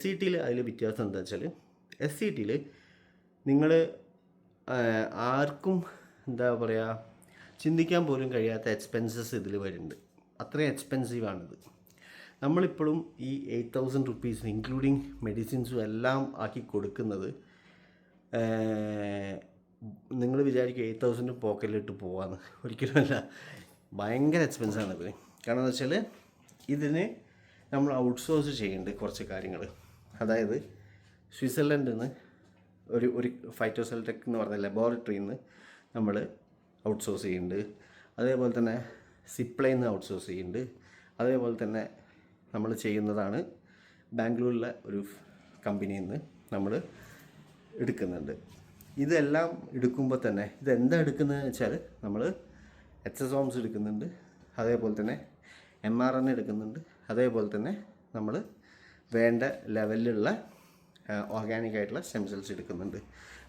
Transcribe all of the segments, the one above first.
SCT അതിൽ വ്യത്യാസം എന്താ വെച്ചാൽ SCT നിങ്ങൾ ആർക്കും എന്താ പറയുക ചിന്തിക്കാൻ പോലും കഴിയാത്ത എക്സ്പെൻസസ് ഇതിൽ വരുന്നുണ്ട്. അത്രയും എക്സ്പെൻസീവാണിത്. നമ്മളിപ്പോഴും ഈ 8,000 റുപ്പീസ് ഇൻക്ലൂഡിങ് മെഡിസിൻസും എല്ലാം ആക്കി കൊടുക്കുന്നത് നിങ്ങൾ വിചാരിക്കും 8,000 പോക്കറ്റിലിട്ട് പോകാമെന്ന്. ഒരിക്കലുമല്ല, ഭയങ്കര എക്സ്പെൻസാണിത്. കാരണം എന്താ വെച്ചാൽ ഇതിന് നമ്മൾ ഔട്ട്സോഴ്സ് ചെയ്യുന്നുണ്ട് കുറച്ച് കാര്യങ്ങൾ. അതായത് സ്വിറ്റ്സർലൻഡിൽ നിന്ന് ഒരു ഫൈറ്റോസെൽടെക് എന്ന് പറഞ്ഞ ലബോറട്ടറിയിൽ നിന്ന് നമ്മൾ ഔട്ട്സോഴ്സ് ചെയ്യുന്നുണ്ട്. അതേപോലെ തന്നെ സിപ്ലയിൽ നിന്ന് ഔട്ട്സോഴ്സ് ചെയ്യുന്നുണ്ട്. അതേപോലെ തന്നെ നമ്മൾ ചെയ്യുന്നതാണ് ബാംഗ്ലൂരിലെ ഒരു കമ്പനിയിൽ നിന്ന് നമ്മൾ എടുക്കുന്നുണ്ട്. ഇതെല്ലാം എടുക്കുമ്പോൾ തന്നെ ഇതെന്താ എടുക്കുന്നതെന്ന് വെച്ചാൽ നമ്മൾ എക്സസോംസ് എടുക്കുന്നുണ്ട്, അതേപോലെ തന്നെ mRNA എടുക്കുന്നുണ്ട്, അതേപോലെ തന്നെ നമ്മൾ വേണ്ട ലെവലിലുള്ള ഓർഗാനിക് ആയിട്ടുള്ള സ്റ്റെം സെൽസ് എടുക്കുന്നുണ്ട്.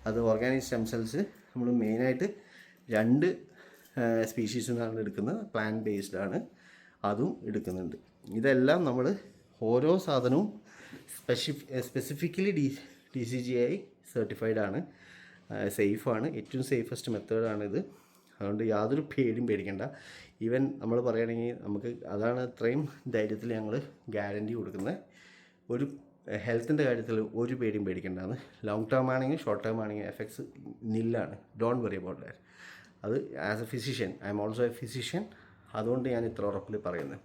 അത് ഓർഗാനിക് സ്റ്റെം സെൽസ് നമ്മൾ മെയിനായിട്ട് 2 സ്പീഷീസിൽ നിന്നാണ് എടുക്കുന്നത്. പ്ലാന്റ് ബേസ്ഡാണ്, അതും എടുക്കുന്നുണ്ട്. ഇതെല്ലാം നമ്മൾ ഓരോ സാധനവും സ്പെസിഫിക്കലി DCGI സർട്ടിഫൈഡ് ആണ്, സേഫാണ്, ഏറ്റവും സേഫസ്റ്റ് മെത്തേഡാണിത്. അതുകൊണ്ട് യാതൊരു പേടിക്കേണ്ട. ഈവൻ നമ്മൾ പറയുകയാണെങ്കിൽ നമുക്ക് അതാണ് ഇത്രയും ധൈര്യത്തിൽ ഞങ്ങൾ ഗ്യാരൻറ്റി കൊടുക്കുന്നത്. ഒരു ഹെൽത്തിൻ്റെ കാര്യത്തിൽ ഒരു പേടിയും പേടിക്കേണ്ടതാണ്. ലോങ് ടേം ആണെങ്കിൽ ഷോർട്ട് ടേം ആണെങ്കിൽ എഫക്ട്സ് നില്ലാണ്. Don't worry about that. അത് as a physician, I am also a physician. അതുകൊണ്ട് ഞാൻ ഇത്ര ഉറപ്പിൽ പറയുന്നത്.